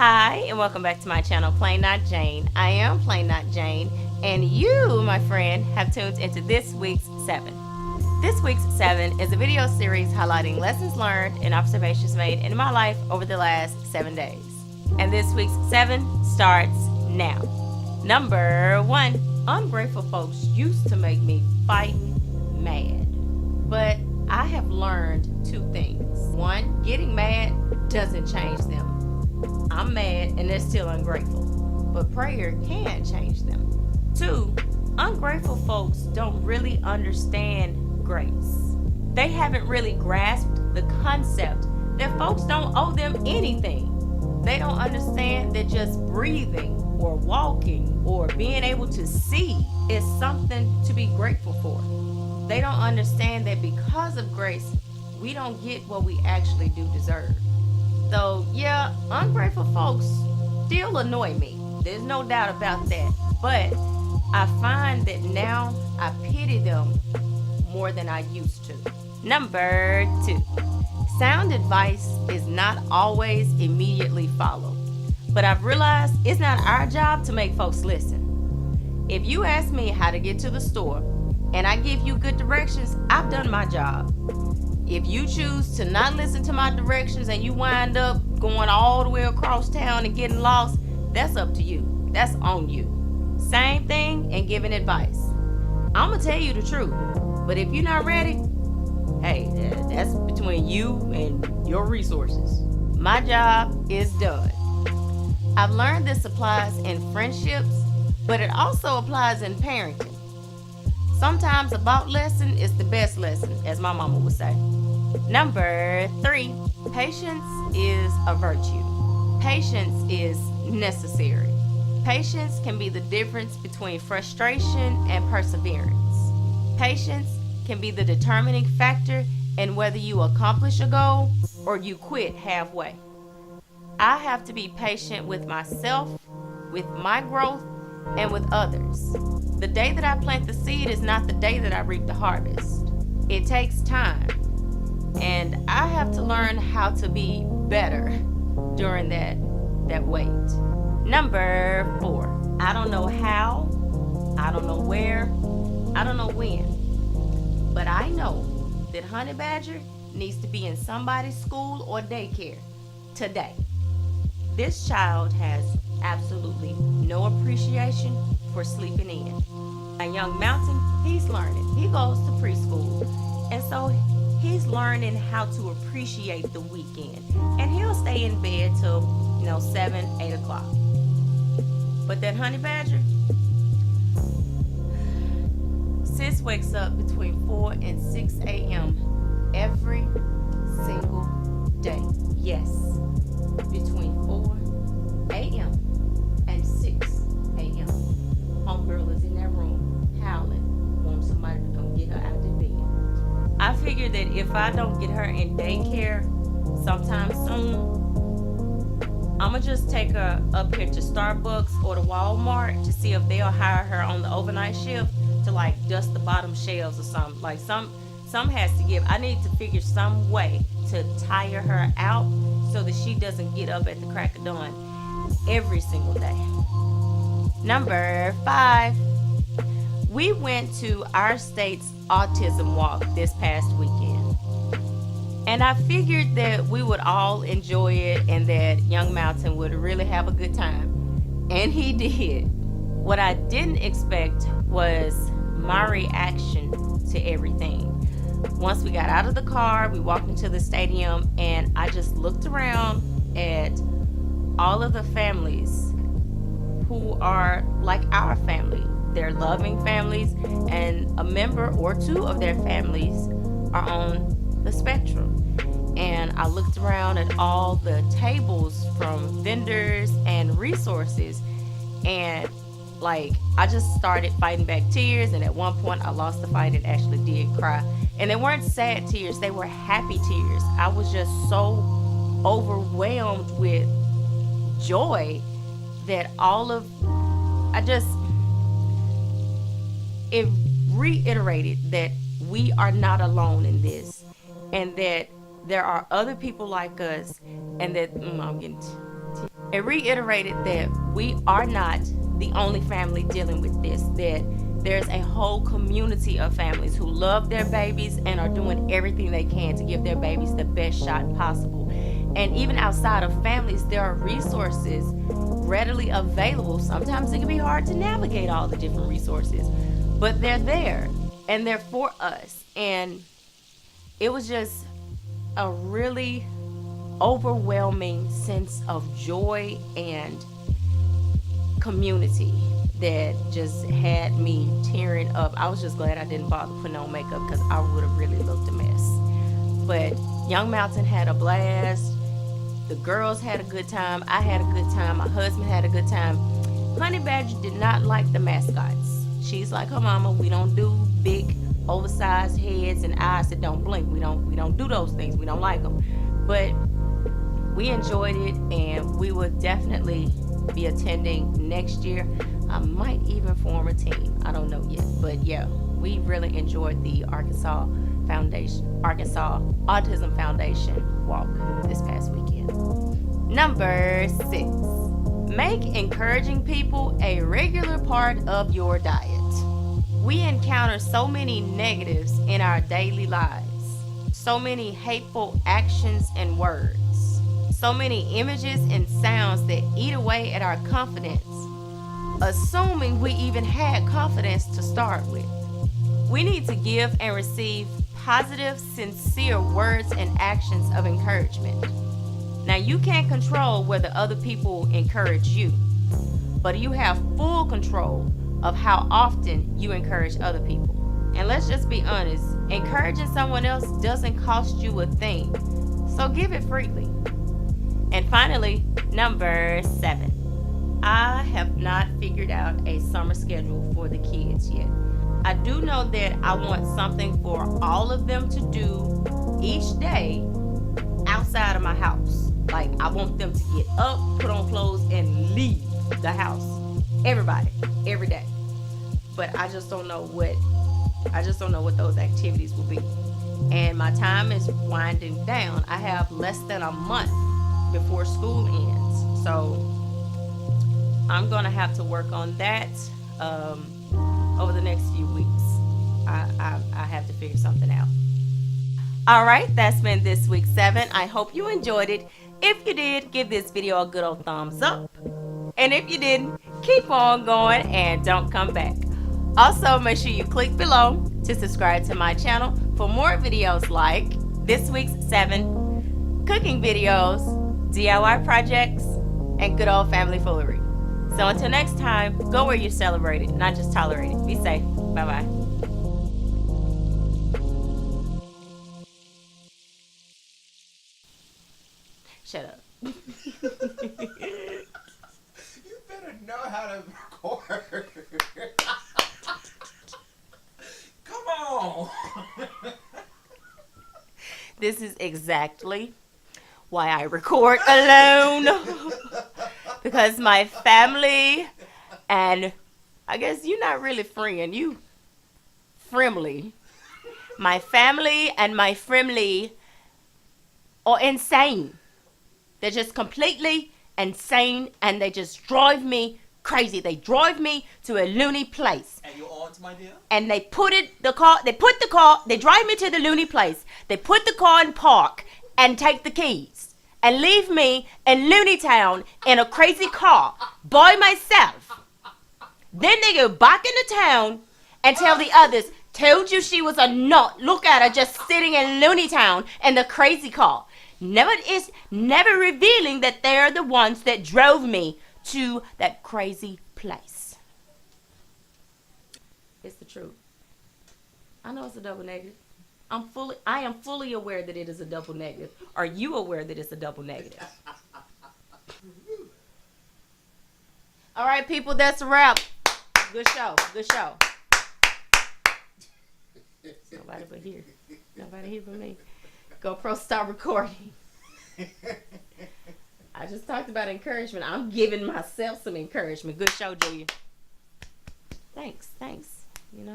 Hi, and welcome back to my channel, Plain Not Jane. I am Plain Not Jane, and you, my friend, have tuned into this week's 7. This week's 7 is a video series highlighting lessons learned and observations made in my life over the last 7 days. And this week's 7 starts now. Number 1, ungrateful folks used to make me fighting mad. But I have learned 2 things. 1, getting mad doesn't change them. I'm mad and they're still ungrateful, but prayer can change them. 2, ungrateful folks don't really understand grace. They haven't really grasped the concept that folks don't owe them anything. They don't understand that just breathing or walking or being able to see is something to be grateful for. They don't understand that because of grace, we don't get what we actually do deserve. So yeah, ungrateful folks still annoy me. There's no doubt about that. But I find that now I pity them more than I used to. Number 2, sound advice is not always immediately followed. But I've realized it's not our job to make folks listen. If you ask me how to get to the store and I give you good directions, I've done my job. If you choose to not listen to my directions and you wind up going all the way across town and getting lost, that's up to you. That's on you. Same thing in giving advice. I'm going to tell you the truth, but if you're not ready, hey, that's between you and your resources. My job is done. I've learned this applies in friendships, but it also applies in parenting. Sometimes a bought lesson is the best lesson, as my mama would say. Number 3, patience is a virtue. Patience is necessary. Patience can be the difference between frustration and perseverance. Patience can be the determining factor in whether you accomplish a goal or you quit halfway. I have to be patient with myself, with my growth, and with others. The day that I plant the seed is not the day that I reap the harvest. It takes time. And I have to learn how to be better during that wait. Number 4, I don't know how, I don't know where, I don't know when, but I know that Honey Badger needs to be in somebody's school or daycare today. This child has absolutely no appreciation for sleeping in. A young Mountain, he's learning. He goes to preschool, and so he's learning how to appreciate the weekend. And he'll stay in bed till 7, 8 o'clock. But that Honey Badger, sis wakes up between 4 and 6 a.m. every single day. Yes, between 4 a.m. and 6 a.m. Homegirl is in that room howling, wanting somebody to come get her out of bed. I figure that if I don't get her in daycare sometime soon, I'ma just take her up here to Starbucks or to Walmart to see if they'll hire her on the overnight shift to like dust the bottom shelves or something. Like some has to give. I need to figure some way to tire her out so that she doesn't get up at the crack of dawn every single day. Number 5, we went to our state's autism walk this past weekend. And I figured that we would all enjoy it and that young Mountain would really have a good time. And he did. What I didn't expect was my reaction to everything. Once we got out of the car, we walked into the stadium, and I just looked around at all of the families who are like our family. They're loving families, and a member or 2 of their families are on the spectrum. And I looked around at all the tables from vendors and resources, and I just started fighting back tears, and at one point I lost the fight and actually did cry. And they weren't sad tears, they were happy tears. I was just so overwhelmed with joy that it reiterated that we are not alone in this, and that there are other people like us, and that I'm getting It reiterated that we are not the only family dealing with this, that there's a whole community of families who love their babies and are doing everything they can to give their babies the best shot possible. And even outside of families, there are resources readily available. Sometimes it can be hard to navigate all the different resources, but they're there and they're for us. And it was just a really overwhelming sense of joy and community that just had me tearing up. I was just glad I didn't bother putting on makeup because I would have really looked a mess. But Young Mountain had a blast. The girls had a good time. I had a good time. My husband had a good time. Honey Badger did not like the mascots. She's like her mama. We don't do big, oversized heads and eyes that don't blink. We don't do those things. We don't like them. But we enjoyed it, and we will definitely be attending next year. I might even form a team. I don't know yet. But yeah, we really enjoyed the Arkansas Autism Foundation walk this past weekend. Number 6, make encouraging people a regular part of your diet. We encounter so many negatives in our daily lives, so many hateful actions and words, so many images and sounds that eat away at our confidence, assuming we even had confidence to start with. We need to give and receive positive, sincere words and actions of encouragement. Now, you can't control whether other people encourage you, but you have full control of how often you encourage other people. And let's just be honest, encouraging someone else doesn't cost you a thing, so give it freely. And finally, number 7, I have not figured out a summer schedule for the kids yet. I do know that I want something for all of them to do each day outside of my house. Like, I want them to get up, put on clothes, and leave the house. Everybody, every day. But I just don't know what those activities will be. And my time is winding down. I have less than a month before school ends. So I'm going to have to work on that over the next few weeks. I have to figure something out. All right, that's been this week's 7. I hope you enjoyed it. If you did, give this video a good old thumbs up. And if you didn't, keep on going and don't come back. Also, make sure you click below to subscribe to my channel for more videos like this week's 7, cooking videos, DIY projects, and good old family foolery. So until next time, go where you're celebrated, not just tolerated. Be safe. Bye-bye. Shut up. You better know how to record. Come on. This is exactly why I record alone. Because my family and I guess you're not really friend, you friendly. My family and my friendly are insane. They're just completely insane and they just drive me crazy. They drive me to a loony place. And you on to my deal? And they drive me to the loony place. They put the car in park and take the keys and leave me in Looney Town in a crazy car by myself. Then they go back into town and tell the others, told you she was a nut. Look at her just sitting in Looney Town in the crazy car. Never revealing that they're the ones that drove me to that crazy place. It's the truth. I know it's a double negative. I am fully aware that it is a double negative. Are you aware that it's a double negative? All right, people, that's a wrap. Good show. Good show. Nobody but here. Nobody here but me. GoPro, stop recording. I just talked about encouragement. I'm giving myself some encouragement. Good show, Julia. Thanks. You know.